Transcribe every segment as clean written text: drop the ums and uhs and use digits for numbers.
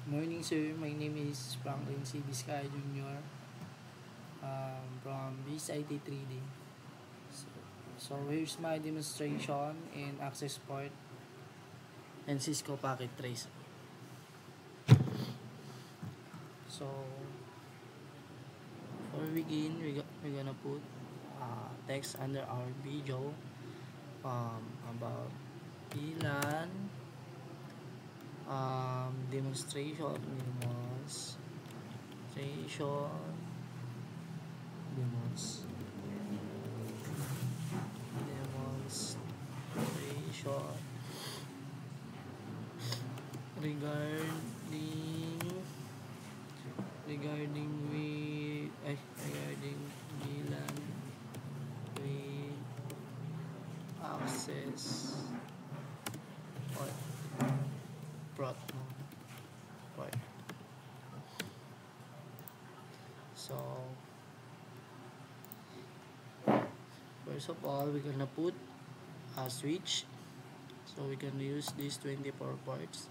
Morning sir, my name is Franklin C. Vizcaya Jr. From BSIT Trading. So here's my demonstration in Access Port and Cisco Packet Tracer. So before we begin, we're gonna put text under our video about VLAN demonstration, regarding VLAN with access port. So first of all, we're gonna put a switch. So we're gonna use these 24 ports.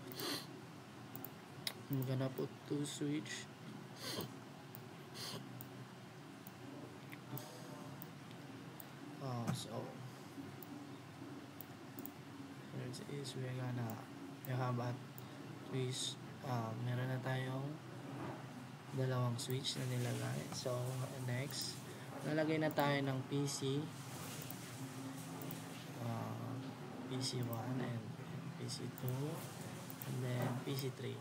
I'm gonna put 2 switch. So first is we have at switch. Meron na tayong dalawang switch na nilagay. So next, lalagay na tayo ng PC, PC1 and PC2 and then PC3.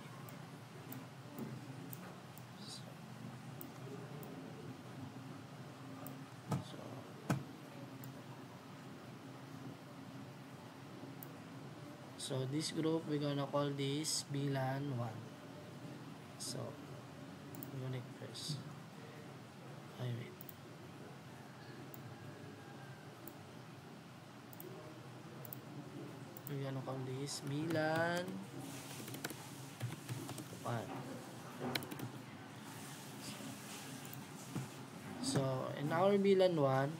So this group, we're gonna call this VLAN 1. So I'm gonna first. Wait. We're gonna call this VLAN 1. So in our VLAN 1,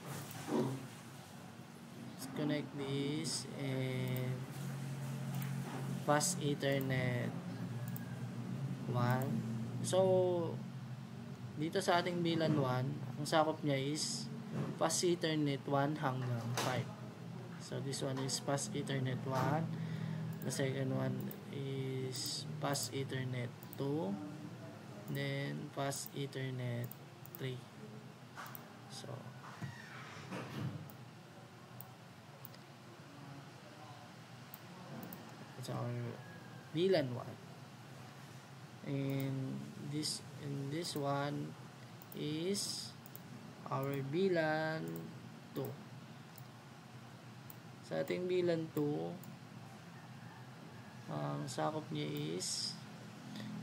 let's connect this and Fast Ethernet 1. So dito sa ating VLAN 1, ang sakop niya is Fast Ethernet 1 hanggang 5. So this one is Fast Ethernet 1. The second one is Fast Ethernet 2. Then Fast Ethernet 3. So it's our VLAN 1. And this one is our VLAN 2. Sa ating VLAN 2, ang sakop niya is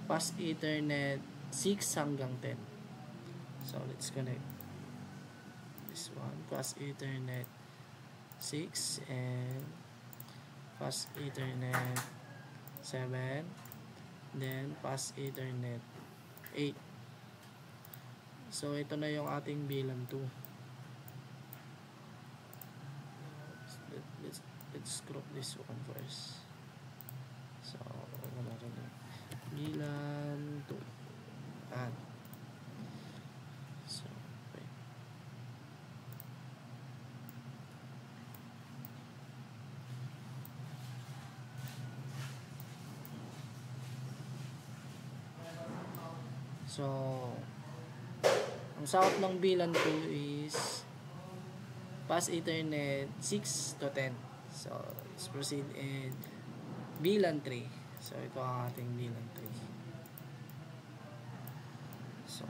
Fast Ethernet 6 hanggang 10. So let's connect this one, Fast Ethernet 6 and Fast Ethernet 7, then Fast Ethernet 8. So ito na yung ating VLAN 2. Let's group this one first. So VLAN 2. So wait. So ang sakop ng VLAN 2 is Fast Ethernet 6 to 10. So let's proceed in VLAN 3. So ito ang ating VLAN 3. So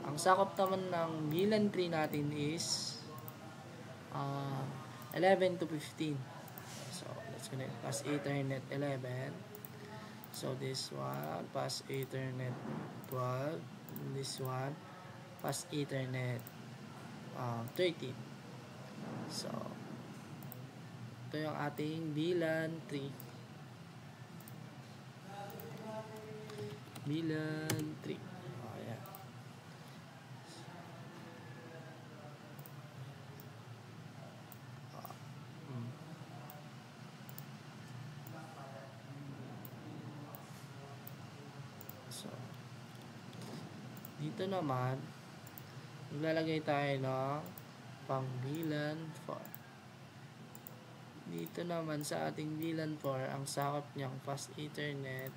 ang sakop naman ng VLAN 3 natin is 11 to 15. So let's connect Fast Ethernet 11. So this one Fast Ethernet 12. This one Fast Ethernet 13. So ito yung ating VLAN 3. VLAN 3. Ayan. So, dito naman, maglalagay tayo ng pang-VLAN 4. Dito naman sa ating VLAN 4, ang sakop niyang fast Ethernet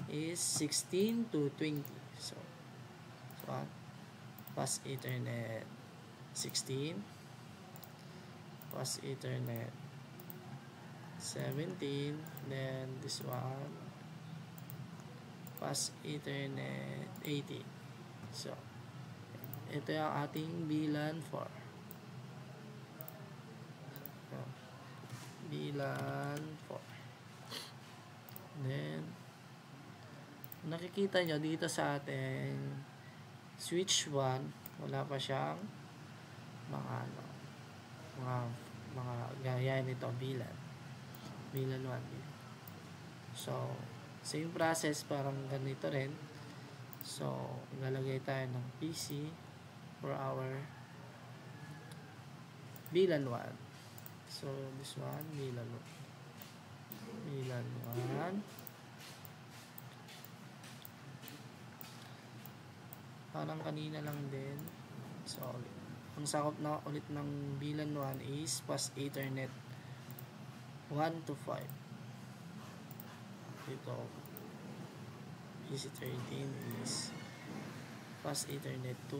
is 16 to 20. So fast Ethernet 16, fast Ethernet 17, then this one fast Ethernet 18. So ito yung ating VLAN 4. So, VLAN 4. Then nakikita nyo dito sa ating switch 1, wala pa siyang mga gaya nito VLAN 1. So same process, parang ganito rin. So ilalagay tayo ng PC for our VLAN 1. So this one, VLAN 1. Parang kanina lang din. So ang sakop na ulit ng VLAN 1 is fast Ethernet 1 to 5. Ito PC13 is fast Ethernet 2,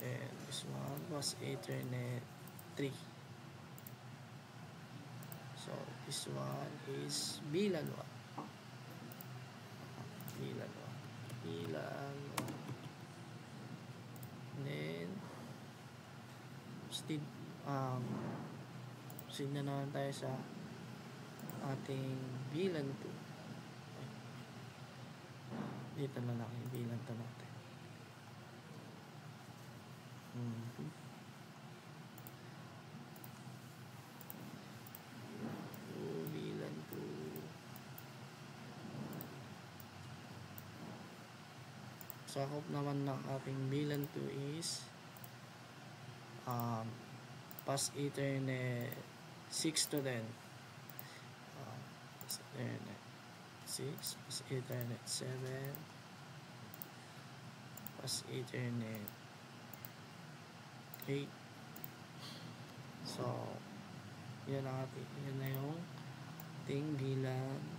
and this one fast Ethernet 3. So this one is VLAN 1. Then still proceed na naman tayo sa ating VLAN 2. Dito na lang yung VLAN 2 natin. VLAN 2. Sakop naman ng ating VLAN 2 is fast Ethernet 6 to 10. Fast Ethernet 6, fast Ethernet 7, fast Ethernet 8. So yan na yung ating VLAN.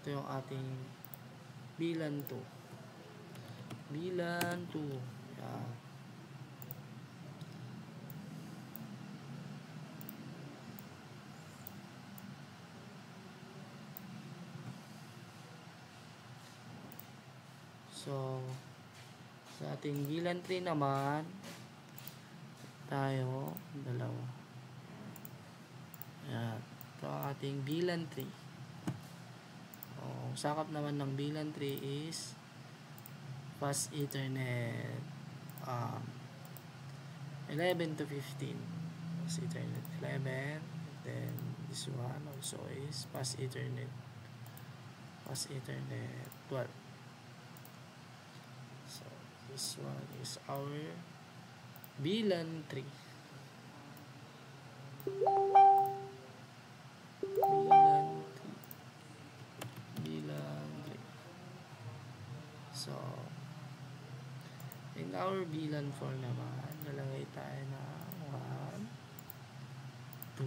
Ito yung ating VLAN 2. VLAN 2. Yan. So sa ating VLAN 3 naman, tayo dalawa. Yan. Ito ang ating VLAN 3. Sakop naman ng VLAN 3 is fast Ethernet 11 to 15. Fast Ethernet 11. Then this one also is fast Ethernet 12. So this one is our VLAN 3. So in our VLAN 4 naman, lalagay tayo na 1, 2,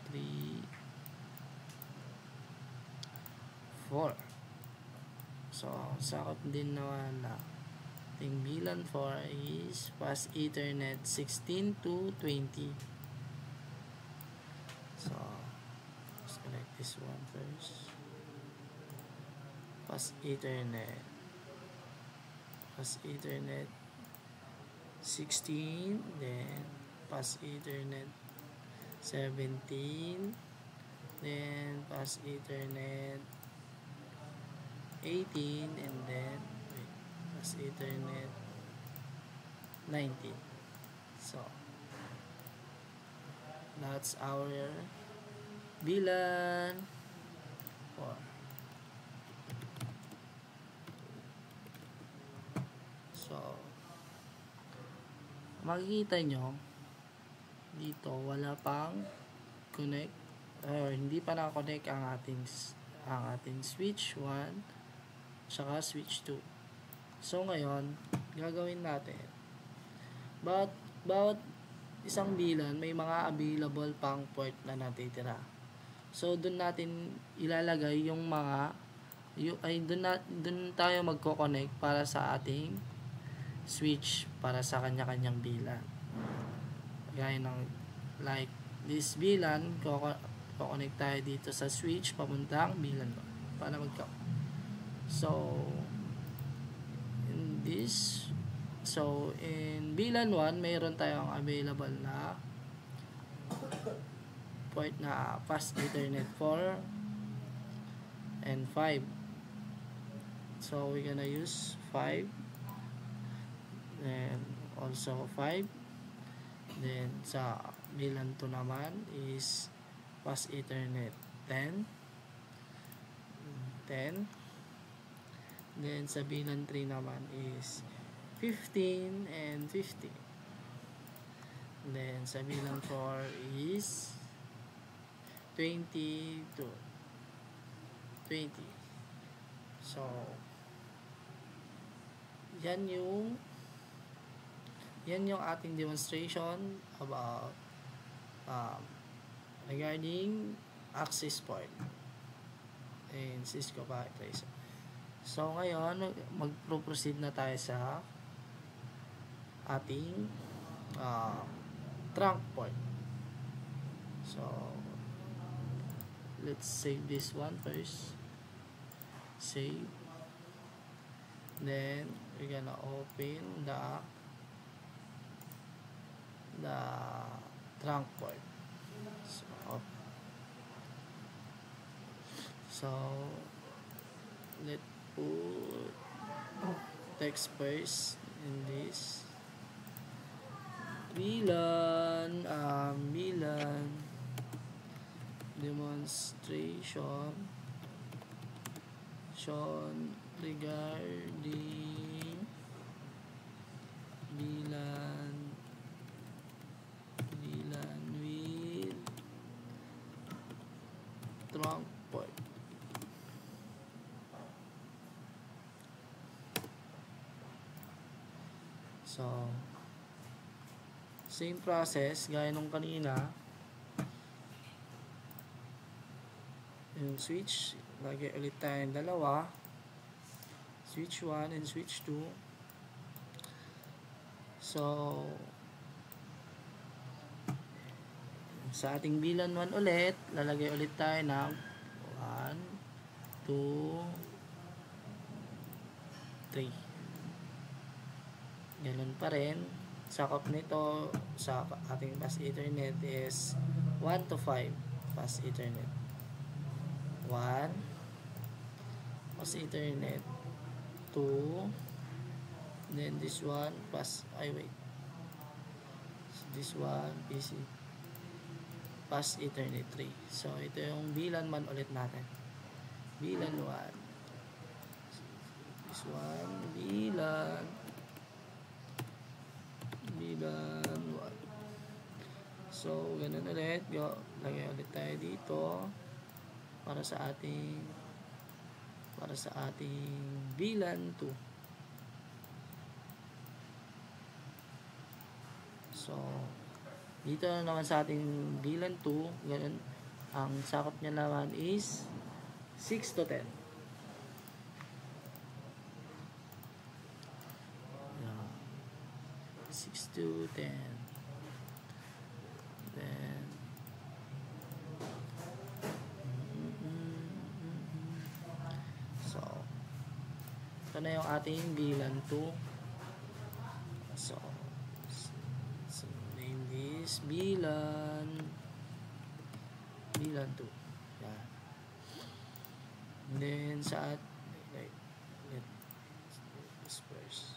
3, 4. So sakop din naman na ating VLAN 4 is fast Ethernet 16 to 20. So let's connect this one first. Fast Ethernet 16, then fast Ethernet 17, then fast Ethernet 18, and then fast Ethernet 19. So, that's our bilan 4. So, makikita nyo dito wala pang connect or hindi pa na-connect ang ating switch 1 saka switch 2. So ngayon gagawin natin bawat isang bilan may mga available pang port na natitira. So doon natin ilalagay yung mga doon tayo magko-connect para sa ating switch para sa kanya-kanyang bilan. Gaya ng like this bilan, ko-connect tayo dito sa switch papuntang bilan para So in bilan 1 mayroon tayong available na port na fast Ethernet 4 and 5. So we're gonna use 5 and also 5. Then sa bilan 2 naman is fast Ethernet 10. Then sa bilan 3 naman is 15 and 15. Then sa bilan 4 is 20 to 20. So yan yung ating demonstration about regarding access port in Cisco Packet Tracer. So ngayon mag-proceed na tayo sa ating trunk port. So let's save this one first. Save. Then we're gonna open the trunk port. So let's put text first in this bilan demonstration regarding bilan with trunk port. So same process gaya nung kanina. Yung switch, lagay ulit tayo ng dalawa, switch 1 and switch 2. So sa ating bilan 1 ulit, lalagay ulit tayo ng 1, 2, 3. Ganun pa rin. Sakop nito sa ating fast Ethernet is 1 to 5 fast Ethernet. 1 fast Ethernet, 2, then this one fast this one PC fast Ethernet 3. So ito yung bilan 1 ulit natin. Bilan 1, this one bilan 1. So ganun ulit, lagay ulit tayo dito para sa ating bilan 2. So dito naman sa ating bilan 2, ganun ang sakop niya naman is 6 to 10. 6 to 10. Then so ito na yung ating bilan 2. So name this bilan 2. Yan. And then sa this first.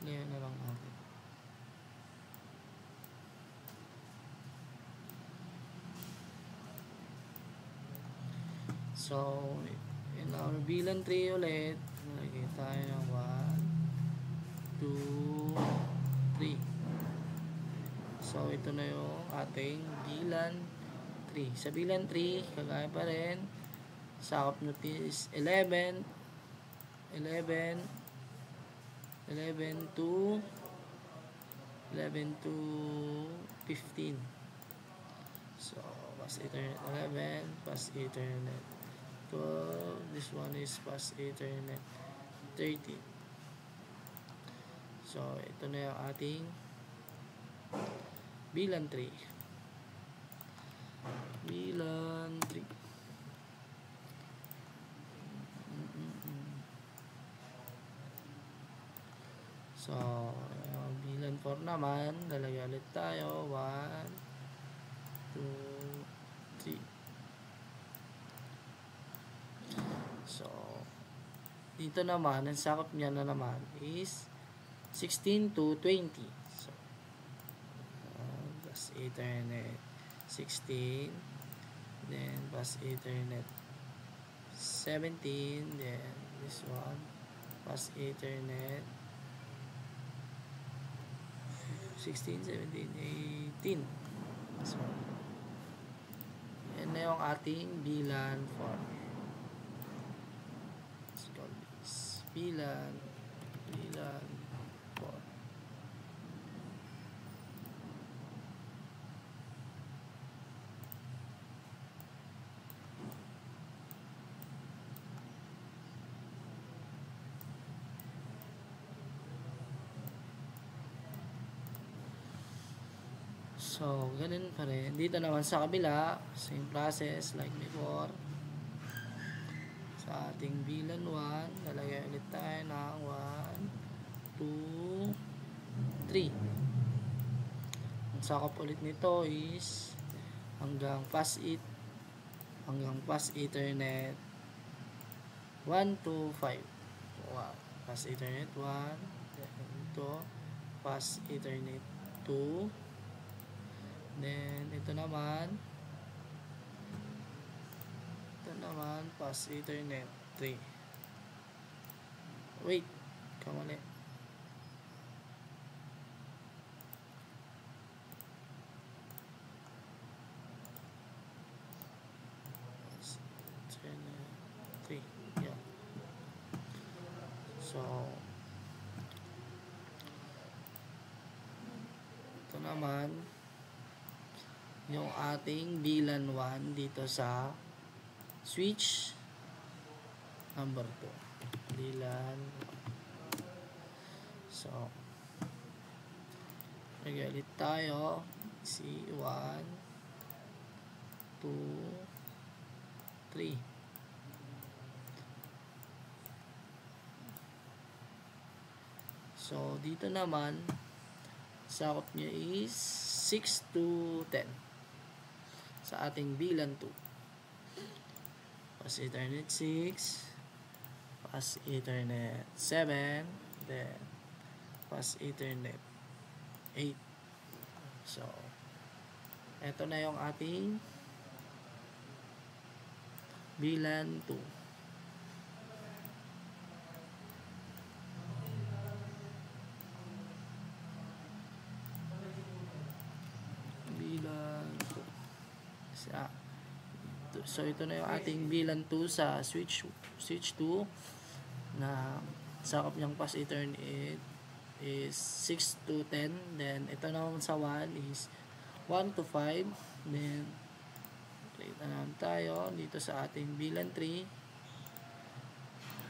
clear na lang natin. So, in our bilang 3 ulit, lagay tayo ng 1, 2, 3. So, ito na yung ating bilang 3. Sa bilang 3, kagaya pa rin, sakop natin is 11 to 15. So, pass Ethernet 11, pass Ethernet 12. This one is pass Ethernet 13. So, ito na yung ating bilang 3. Bilang 3. So, bilang 4 naman, lalagay ulit tayo. 1, 2, 3. So, dito naman, ang sakop niya na naman is 16 to 20. So, plus Ethernet 16, then plus Ethernet 17, then this one, plus Ethernet 16, 17, 18. So, yan na yung ating bilan 4. Let's call this bilan 4. So, ganun pa rin. Dito naman sa kabila, same process like before. Sa ating bilan 1, lalagay ulit tayo ng 1, 2, 3. Ang sakop ulit nito is hanggang pass Ethernet 1 to 5. Pass Ethernet 1, then ito pass Ethernet 2. Then, ito naman pass Ethernet 3. Wait, kamali. Pass Ethernet 3. Yeah. So, ito naman yung ating bilan 1 dito sa switch number 2. Bilan 1. So, lagay ulit tayo. C1, 2, 3. So, dito naman, sakop niya is 6 to 10. Sa ating bilan 2. Pass Ethernet 6, pass Ethernet 7, then pass Ethernet 8. So, eto na yung ating bilan 2. So, ito na yung ating bilan 2 sa switch 2 na sakop niyang pass Ethernet is 6 to 10. Then, ito naman sa 1 is 1 to 5. Then, play na naman tayo dito sa ating bilan 3.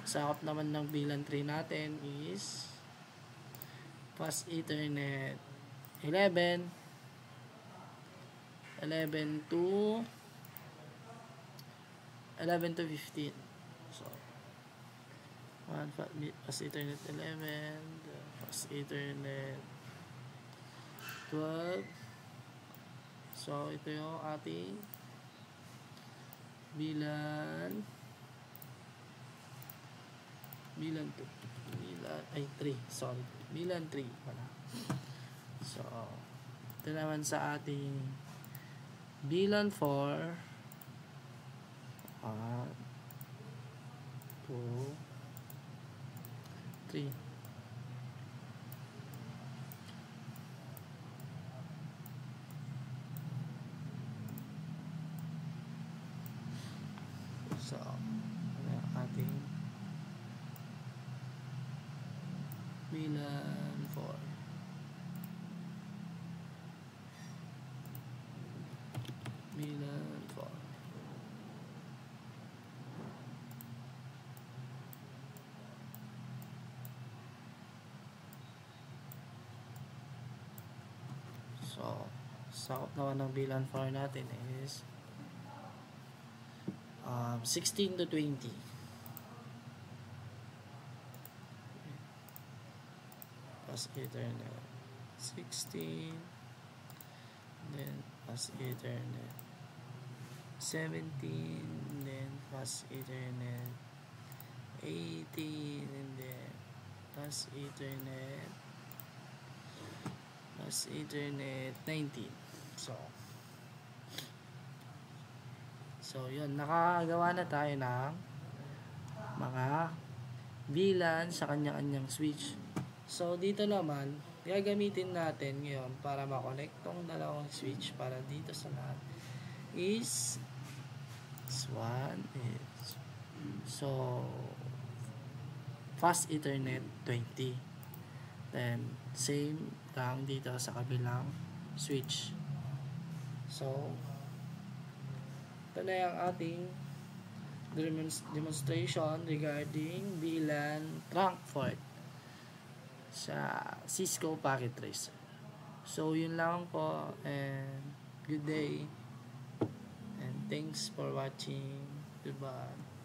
Sakop naman ng bilan 3 natin is pass Ethernet 11 to 15. So, pass Ethernet 11, pass Ethernet 12. So, ito yung ating bilan 2. ay 3, sorry. VLAN 3 pala. So, ito naman sa ating VLAN 4. 2, 3. So, ano yung ating VLAN 4. VLAN 4. So, sakop naman ng VLAN 4 natin is 16 to 20. Plus Ethernet 16, then plus Ethernet 17, then plus Ethernet 18, and then plus Ethernet 19. So yun, nakagawa na tayo ng mga VLAN sa kanya-kanyang switch. So dito naman, gagamitin natin ngayon para makonect tong dalawang switch para dito sa lahat is this one is so fast Ethernet 20, then same lang dito sa kabilang switch. So ito na yung ating demonstration regarding VLAN trunk port sa Cisco Packet Tracer. So yun lang po, and good day, and thanks for watching. Goodbye.